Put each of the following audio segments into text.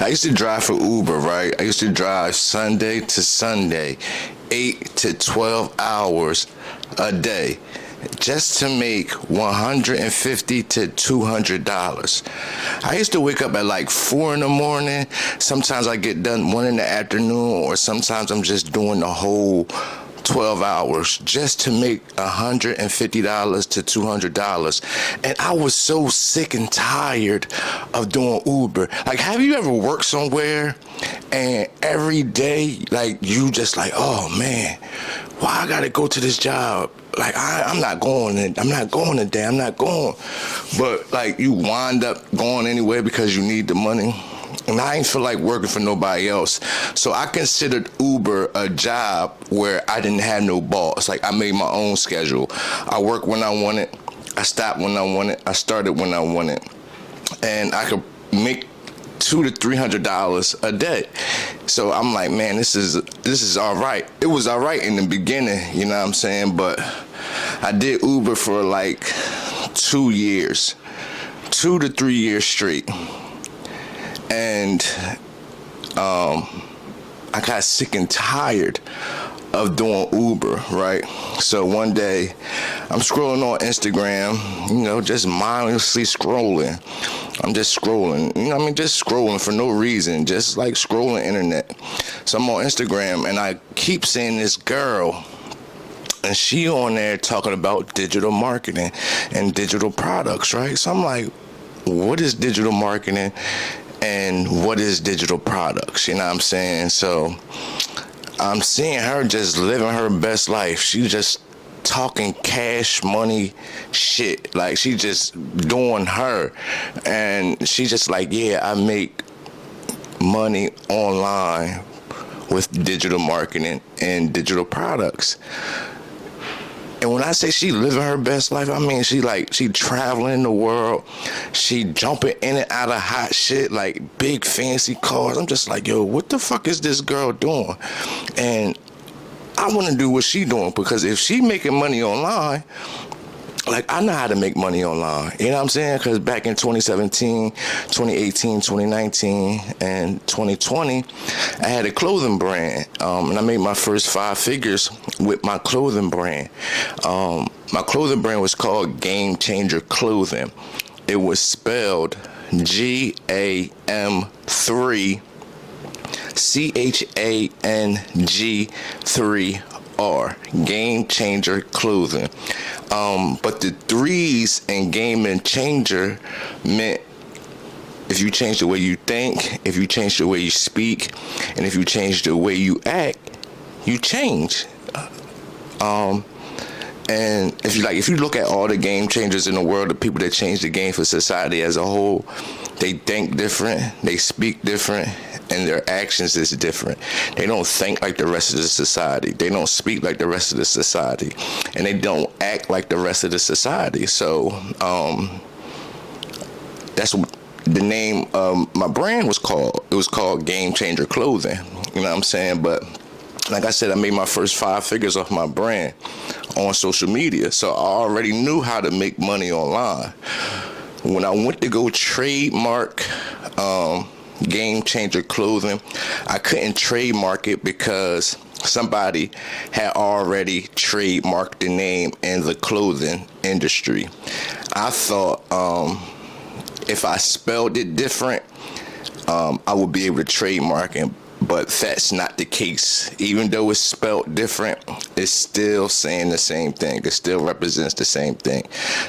I used to drive for Uber, right? I used to drive Sunday to Sunday, 8 to 12 hours a day, just to make $150 to $200. I used to wake up at like 4 in the morning. Sometimes I get done 1 in the afternoon, or sometimes I'm just doing the whole 12 hours just to make $150 to $200. And I was so sick and tired of doing Uber. Like, have you ever worked somewhere and every day, like, you just like, oh man, why I gotta go to this job? Like, I'm not going today, I'm not going. But like, you wind up going anyway because you need the money. And I ain't feel like working for nobody else. So I considered Uber a job where I didn't have no boss. Like, I made my own schedule. I worked when I wanted. I stopped when I wanted. I started when I wanted. And I could make $200 to $300 a day. So I'm like, man, this is all right. It was all right in the beginning, you know what I'm saying? But I did Uber for like 2 years, 2 to 3 years straight. And I got sick and tired of doing Uber, right? So one day I'm scrolling on Instagram, just mindlessly scrolling. I'm just scrolling, just scrolling for no reason, just like scrolling internet. So I'm on Instagram and I keep seeing this girl, and she on there talking about digital marketing and digital products, right? So I'm like, what is digital marketing? And what is digital products? You know what I'm saying? So I'm seeing her just living her best life. She just talking cash money shit. Like, she just doing her. And she just like, yeah, I make money online with digital marketing and digital products. And when I say she living her best life, I mean she traveling the world. She jumping in and out of hot shit, like big fancy cars. I'm just like, yo, what the fuck is this girl doing? And I want to do what she doing, because if she making money online, like, I know how to make money online. You know what I'm saying? Because back in 2017, 2018, 2019, and 2020, I had a clothing brand. And I made my first 5 figures with my clothing brand. My clothing brand was called Game Changer Clothing. It was spelled GAM3 CHANG3R, Game Changer Clothing. But the 3s in Game and Changer meant if you change the way you think, if you change the way you speak, and if you change the way you act, you change. And if you look at all the game changers in the world, the people that change the game for society as a whole, they think different, they speak different, and their actions is different. They don't think like the rest of the society. They don't speak like the rest of the society, and they don't act like the rest of the society. So that's what the name of my brand was called. It was called Game Changer Clothing. You know what I'm saying? But like I said, I made my first 5 figures off my brand on social media. So I already knew how to make money online. When I went to go trademark Game Changer Clothing, I couldn't trademark it because somebody had already trademarked the name in the clothing industry. I thought if I spelled it different, I would be able to trademark it. But that's not the case. Even though it's spelled different, it's still saying the same thing. It still represents the same thing.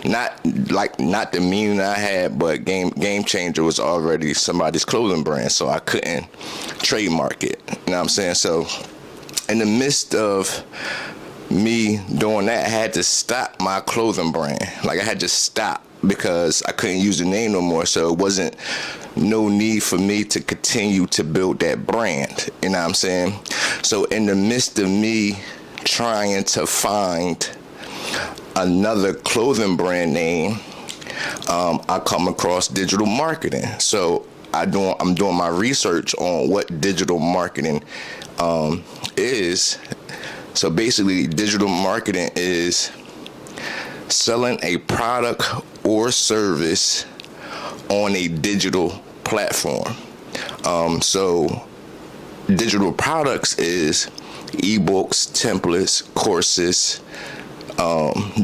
Not the meaning I had, but Game Changer was already somebody's clothing brand, so I couldn't trademark it. You know what I'm saying? So in the midst of me doing that, I had to stop my clothing brand. Like, I had to stop because I couldn't use the name no more. So it wasn't no need for me to continue to build that brand. You know what I'm saying? So in the midst of me trying to find another clothing brand name, I come across digital marketing. So I'm doing my research on what digital marketing is. So basically, digital marketing is selling a product or service on a digital platform. So digital products is ebooks, templates, courses,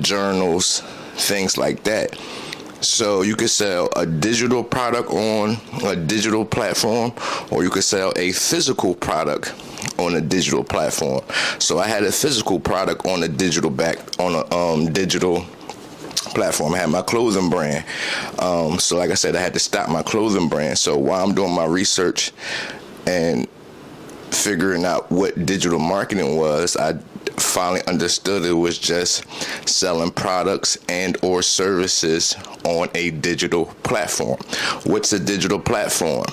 journals, things like that. So you could sell a digital product on a digital platform, or you could sell a physical product on a digital platform. So I had a physical product on a digital digital platform. I had my clothing brand. So like I said, I had to stop my clothing brand. So while I'm doing my research and figuring out what digital marketing was, I finally understood it was just selling products and or services on a digital platform. What's a digital platform?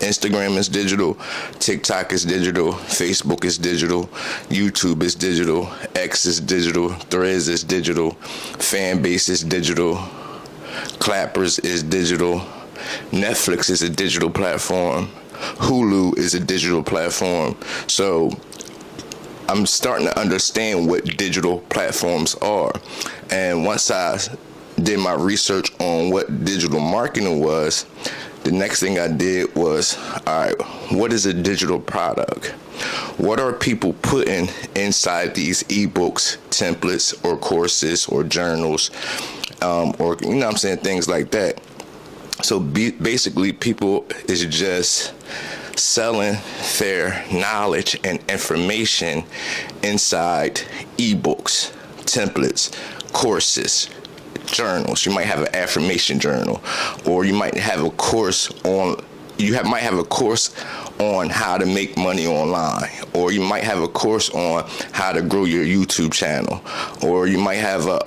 Instagram is digital, TikTok is digital, Facebook is digital, YouTube is digital, X is digital, Threads is digital, Fanbase is digital, Clappers is digital, Netflix is a digital platform, Hulu is a digital platform. So I'm starting to understand what digital platforms are. And once I did my research on what digital marketing was, the next thing I did was, all right, what is a digital product? What are people putting inside these ebooks, templates, or courses, or journals, or, you know what I'm saying, things like that. So basically, people is just selling their knowledge and information inside ebooks, templates, courses, journals. You might have an affirmation journal, or you might have a course on how to make money online, or you might have a course on how to grow your YouTube channel, or you might have a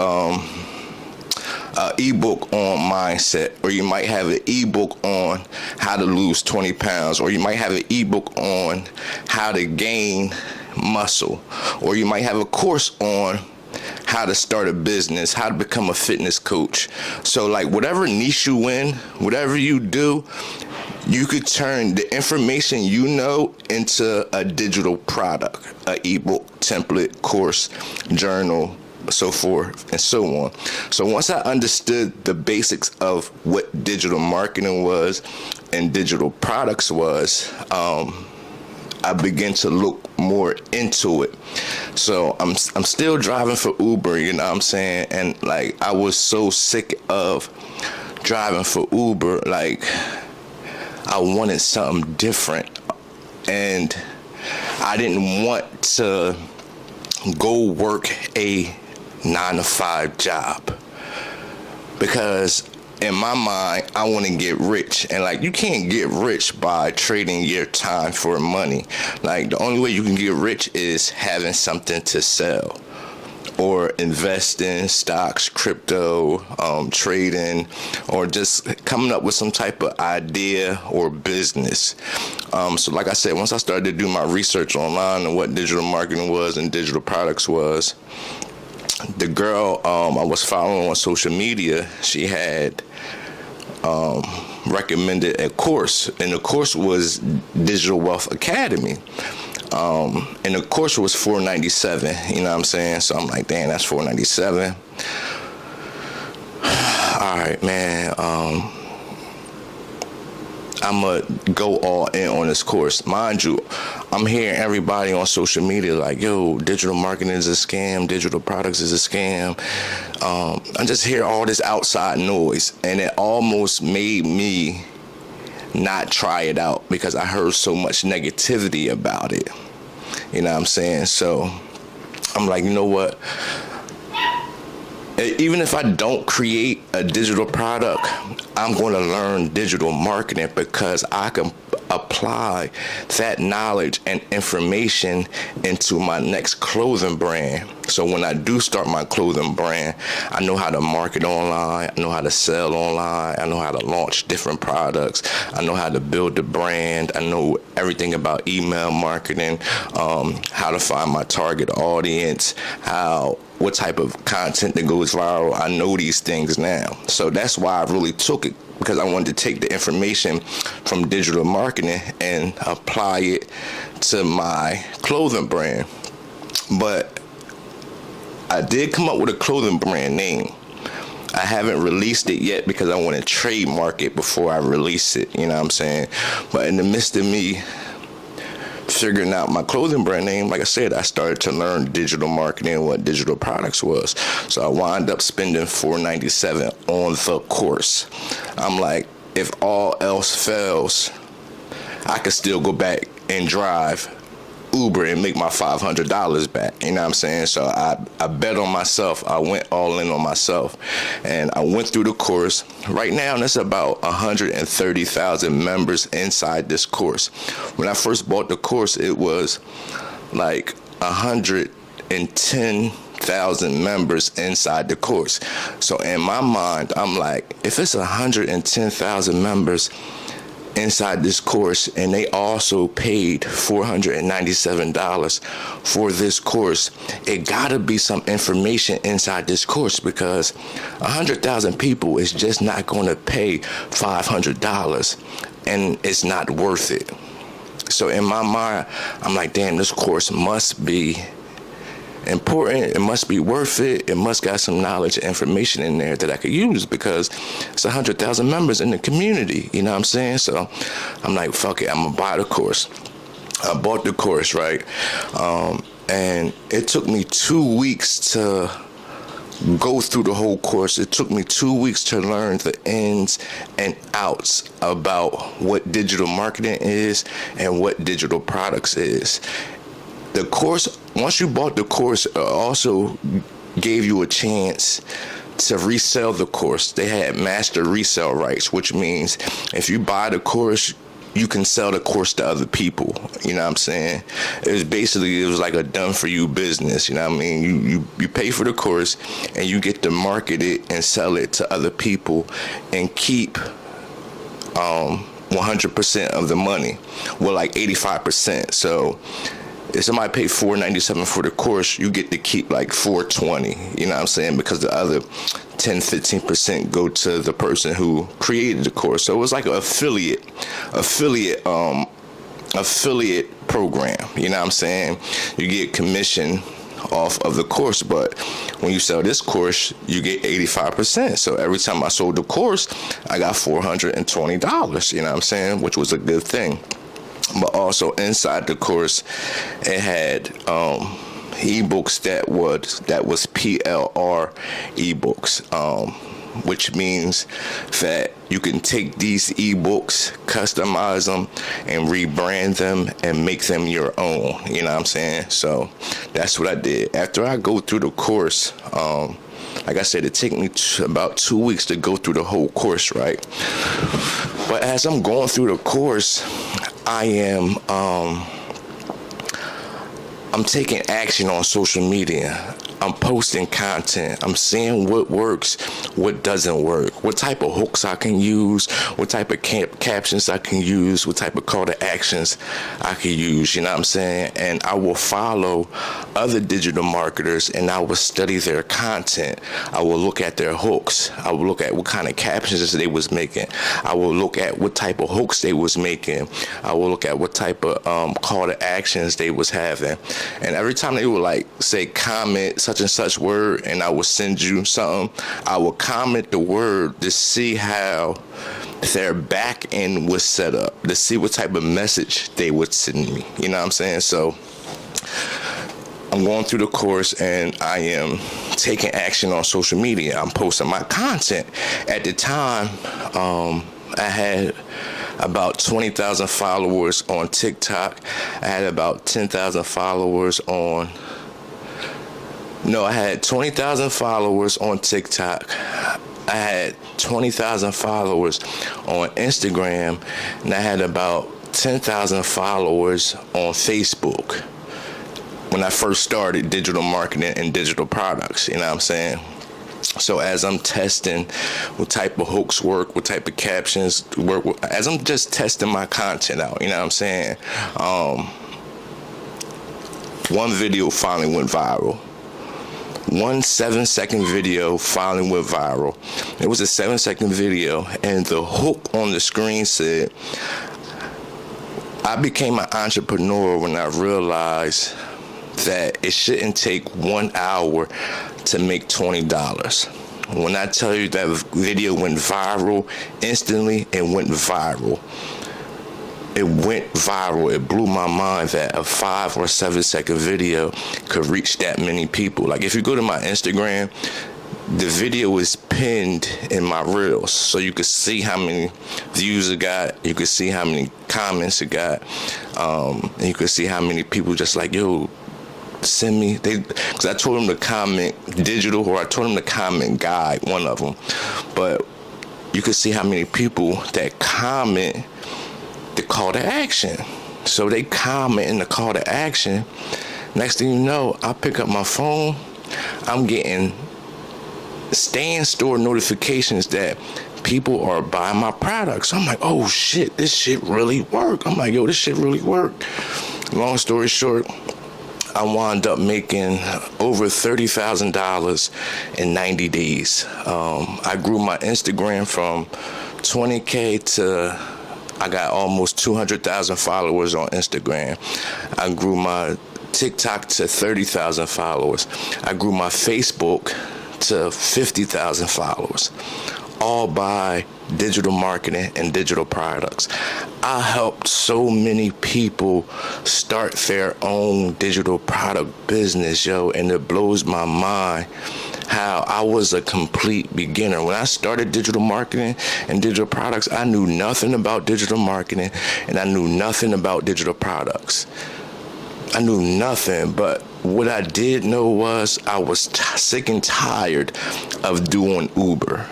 ebook on mindset, or you might have an ebook on how to lose 20 pounds, or you might have an ebook on how to gain muscle, or you might have a course on how to start a business, how to become a fitness coach. So like whatever niche you in, whatever you do, you could turn the information you know into a digital product, an ebook, template, course, journal, so forth and so on. So once I understood the basics of what digital marketing was and digital products was, I began to look more into it. So I'm still driving for Uber, you know what I'm saying? And like I was so sick of driving for Uber, like I wanted something different, and I didn't want to go work a 9-to-5 job, because in my mind, I want to get rich. And like, you can't get rich by trading your time for money. Like, the only way you can get rich is having something to sell, or invest in stocks, crypto, trading, or just coming up with some type of idea or business. So like I said, once I started to do my research online on what digital marketing was and digital products was, the girl I was following on social media, she had recommended a course, and the course was Digital Wealth Academy. And the course was $497, you know what I'm saying? So I'm like, damn, that's $497. All right, man. I'm going to go all in on this course. Mind you, I'm hearing everybody on social media like, yo, digital marketing is a scam, digital products is a scam. I just hear all this outside noise, and it almost made me not try it out because I heard so much negativity about it. You know what I'm saying? So I'm like, you know what? Even if I don't create a digital product, I'm going to learn digital marketing, because I can apply that knowledge and information into my next clothing brand. So when I do start my clothing brand, I know how to market online, I know how to sell online, I know how to launch different products, I know how to build the brand, I know everything about email marketing, how to find my target audience, what type of content that goes viral. I know these things now. So that's why I really took it, because I wanted to take the information from digital marketing and apply it to my clothing brand. But I did come up with a clothing brand name. I haven't released it yet because I want to trademark it before I release it, you know what I'm saying? But in the midst of me figuring out my clothing brand name, like I said, I started to learn digital marketing and what digital products was. So I wound up spending $497 on the course. I'm like, if all else fails, I could still go back and drive Uber and make my $500 back. You know what I'm saying? So I bet on myself. I went all in on myself. And I went through the course. Right now, there's about 130,000 members inside this course. When I first bought the course, it was like 110,000 members inside the course. So in my mind, I'm like, if it's 110,000 members inside this course, and they also paid $497 for this course, it gotta be some information inside this course, because 100,000 people is just not gonna pay $500, and it's not worth it. So in my mind, I'm like, damn, this course must be important, it must be worth it, it must got some knowledge and information in there that I could use, because it's 100,000 members in the community, you know what I'm saying? So I'm like, fuck it, I'm gonna buy the course. I bought the course, right? And it took me 2 weeks to go through the whole course. It took me 2 weeks to learn the ins and outs about what digital marketing is and what digital products is. The course, once you bought the course, also gave you a chance to resell the course. They had master resale rights, which means if you buy the course, you can sell the course to other people. You know what I'm saying? It was like a done for you business. You know what I mean? You pay for the course and you get to market it and sell it to other people and keep 100% of the money. Well, like 85%. So if somebody paid $497 for the course, you get to keep like $420, you know what I'm saying? Because the other 10-15% go to the person who created the course. So it was like an affiliate program, you know what I'm saying? You get commission off of the course, but when you sell this course, you get 85%. So every time I sold the course, I got $420, you know what I'm saying? Which was a good thing. But also inside the course, it had ebooks that was PLR ebooks, which means that you can take these ebooks, customize them, and rebrand them and make them your own. You know what I'm saying? So that's what I did. After I go through the course, like I said, it took me about 2 weeks to go through the whole course, right? But as I'm going through the course, I'm taking action on social media. I'm posting content. I'm seeing what works, what doesn't work, what type of hooks I can use, what type of captions I can use, what type of call to actions I can use, you know what I'm saying? And I will follow other digital marketers and I will study their content. I will look at their hooks. I will look at what kind of captions they was making. I will look at what type of hooks they was making. I will look at what type of call to actions they was having. And every time they would like say comment such and such word, and I will send you something, I will comment the word to see how their back end was set up, to see what type of message they would send me. You know what I'm saying? So I'm going through the course and I am taking action on social media. I'm posting my content. At the time, I had about 20,000 followers on TikTok. I had about 10,000 followers on... No, I had 20,000 followers on TikTok. I had 20,000 followers on Instagram. And I had about 10,000 followers on Facebook when I first started digital marketing and digital products. You know what I'm saying? So as I'm testing what type of hooks work, what type of captions work, as I'm just testing my content out, you know what I'm saying? One video finally went viral. One 7-second video finally went viral. It was a 7-second video, and the hook on the screen said, I became an entrepreneur when I realized that it shouldn't take 1 hour to make $20. When I tell you that video went viral, instantly it went viral. It went viral. It blew my mind that a 5 or 7 second video could reach that many people. Like if you go to my Instagram, the video is pinned in my reels, so you could see how many views it got. You could see how many comments it got. And you could see how many people just like, yo, send me. Because I told them to comment digital, or I told them to comment guide, one of them. But you could see how many people that comment the call to action. So they comment in the call to action. Next thing you know, I pick up my phone, I'm getting stand store notifications that people are buying my products. I'm like, oh shit, this shit really worked. I'm like, yo, this shit really worked. Long story short, I wound up making over $30,000 in 90 days. I grew my Instagram from 20K to I got almost 200,000 followers on Instagram. I grew my TikTok to 30,000 followers. I grew my Facebook to 50,000 followers, all by digital marketing and digital products. I helped so many people start their own digital product business, yo, and it blows my mind how I was a complete beginner. When I started digital marketing and digital products, I knew nothing about digital marketing and I knew nothing about digital products. I knew nothing, but what I did know was I was sick and tired of doing Uber.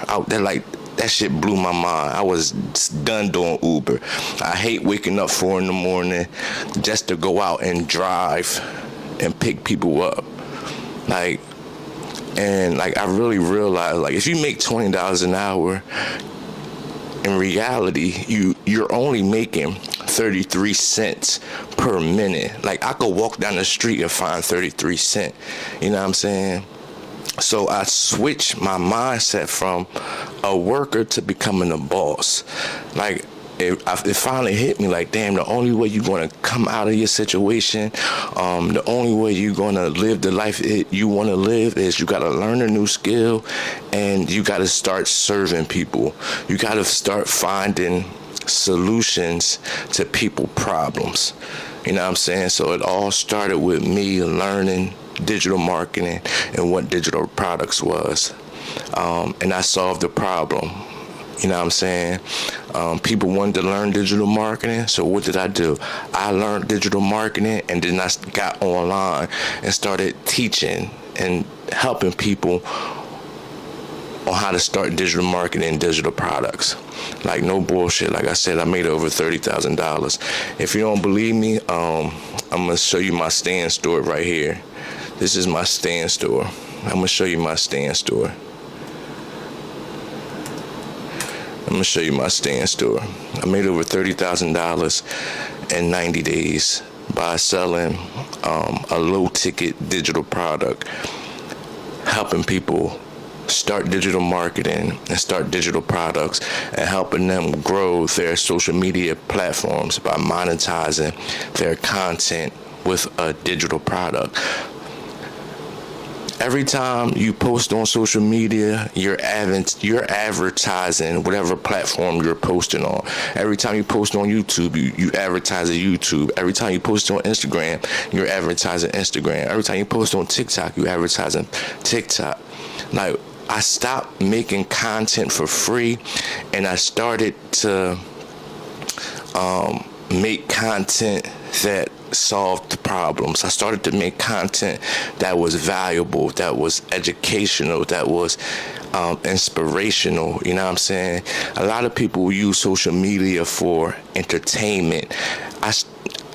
That shit blew my mind. I was done doing Uber. I hate waking up 4 in the morning just to go out and drive and pick people up. I really realized, if you make $20 an hour, in reality, you're only making 33 cents per minute. I could walk down the street and find 33 cents. You know what I'm saying? So I switched my mindset from a worker to becoming a boss. It finally hit me damn, the only way you're going to come out of your situation, the only way you're going to live the life you want to live is you got to learn a new skill and you got to start serving people. You got to start finding solutions to people problems. You know what I'm saying? So it all started with me learning digital marketing and what digital products was. And I solved the problem. You know what I'm saying? People wanted to learn digital marketing, so what did I do? I learned digital marketing, and then I got online and started teaching and helping people on how to start digital marketing and digital products. No bullshit. Like I said, I made over $30,000. If you don't believe me, I'm going to show you my stand store right here. This is my stand store. I'm going to show you my stand store. I'm going to show you my stand store. I made over $30,000 in 90 days by selling a low-ticket digital product, helping people start digital marketing and start digital products, and helping them grow their social media platforms by monetizing their content with a digital product. Every time you post on social media, you're advertising whatever platform you're posting on. Every time you post on YouTube, you advertise on YouTube. Every time you post on Instagram, you're advertising Instagram. Every time you post on TikTok, you advertising TikTok. I stopped making content for free, and I started to make content that solved the problems. I started to make content that was valuable, that was educational, that was inspirational. You know what I'm saying? A lot of people use social media for entertainment.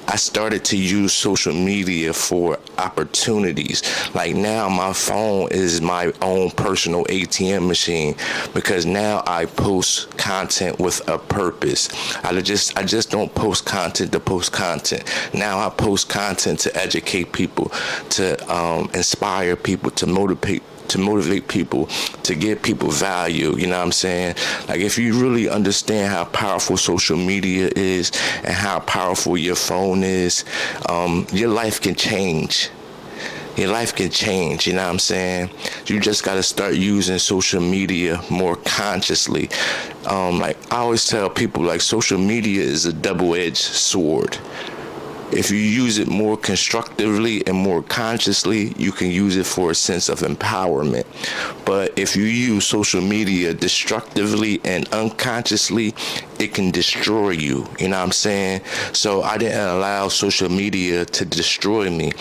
I started to use social media for opportunities. Now my phone is my own personal ATM machine, because now I post content with a purpose. I just don't post content to post content. Now I post content to educate people, to inspire people, to motivate people, to give people value. You know what I'm saying? If you really understand how powerful social media is and how powerful your phone is, your life can change. your life can change, you know what I'm saying? You just got to start using social media more consciously. Like I always tell people, like, social media is a double-edged sword. If you use it more constructively and more consciously, you can use it for a sense of empowerment. But if you use social media destructively and unconsciously, it can destroy you. You know what I'm saying? So I didn't allow social media to destroy me.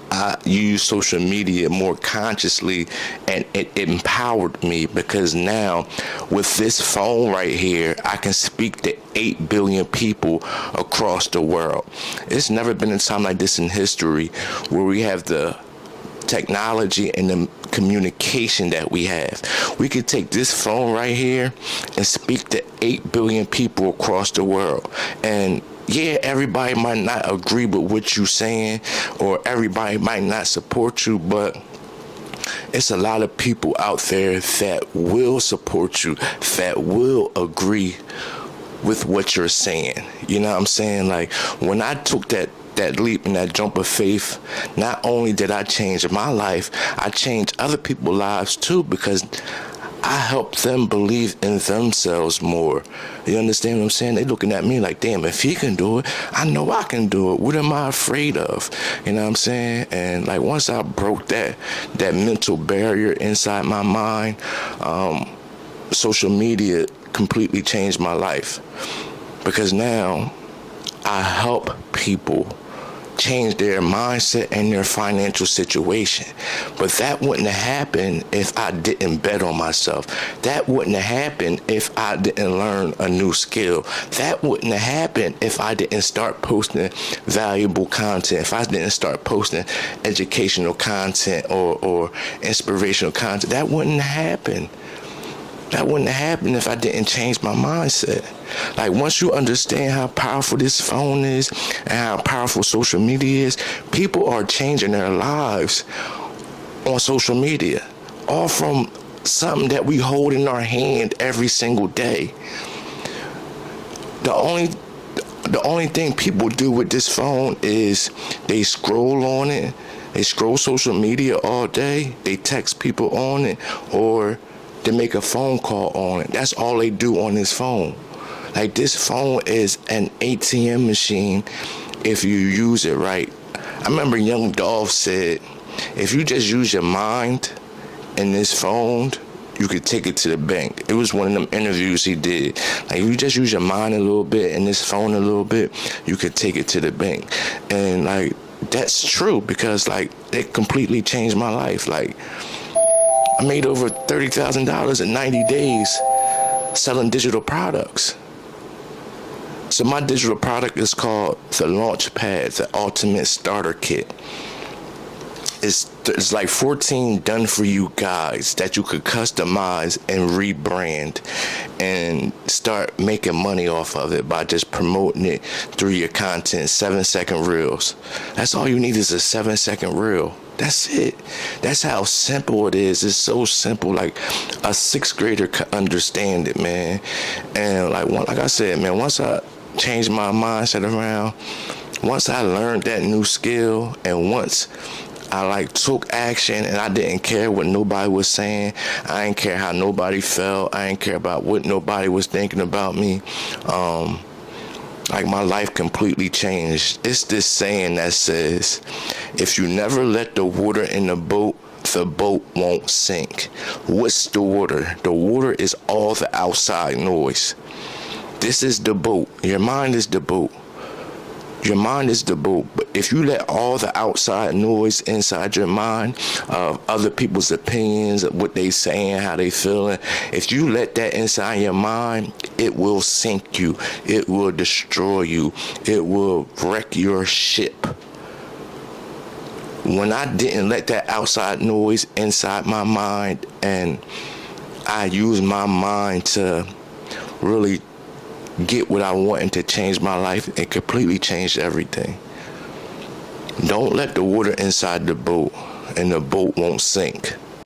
I use social media more consciously, and it empowered me, because now with this phone right here, I can speak to 8 billion people across the world. It's never been a time like this in history where we have the technology and the communication that we have. We could take this phone right here and speak to 8 billion people across the world. And yeah, everybody might not agree with what you're saying, or everybody might not support you, but it's a lot of people out there that will support you, that will agree with what you're saying. You know what I'm saying? Like, when I took that leap and that jump of faith, not only did I change my life, I changed other people's lives too, because I helped them believe in themselves more. You understand what I'm saying? They looking at me like, damn, if he can do it, I know I can do it. What am I afraid of? You know what I'm saying? And like, once I broke that mental barrier inside my mind, social media completely changed my life, because now I help people change their mindset and their financial situation. But that wouldn't have happened if I didn't bet on myself. That wouldn't have happened if I didn't learn a new skill. That wouldn't have happened if I didn't start posting valuable content, if I didn't start posting educational content or inspirational content. That wouldn't happen. That wouldn't have happened if I didn't change my mindset. Like, once you understand how powerful this phone is and how powerful social media is, people are changing their lives on social media, all from something that we hold in our hand every single day. The only thing people do with this phone is they scroll on it, they scroll social media all day, they text people on it, or to make a phone call on it. That's all they do on this phone. Like, this phone is an ATM machine if you use it right. I remember Young Dolph said, if you just use your mind in this phone, you could take it to the bank. It was one of them interviews he did. Like, if you just use your mind a little bit and this phone a little bit, you could take it to the bank. And like, that's true, because like, it completely changed my life. Like, I made over $30,000 in 90 days selling digital products. So my digital product is called the Launchpad, the Ultimate Starter Kit. It's like 14 done-for-you guides that you could customize and rebrand and start making money off of it by just promoting it through your content. 7-second reels. That's all you need, is a 7-second reel. That's it. That's how simple it is. It's so simple. Like, a 6th grader could understand it, man. And like I said, man, once I changed my mindset around, once I learned that new skill, and once I like took action, and I didn't care what nobody was saying, I didn't care how nobody felt, I didn't care about what nobody was thinking about me, like, my life completely changed. It's this saying that says, if you never let the water in the boat won't sink. What's the water? The water is all the outside noise. This is the boat. Your mind is the boat. Your mind is the boat. But if you let all the outside noise inside your mind, of other people's opinions, of what they saying, how they feeling, if you let that inside your mind, it will sink you. It will destroy you. It will wreck your ship. When I didn't let that outside noise inside my mind, and I used my mind to really get what I wanted to change my life, it completely changed everything. Don't let the water inside the boat, and the boat won't sink.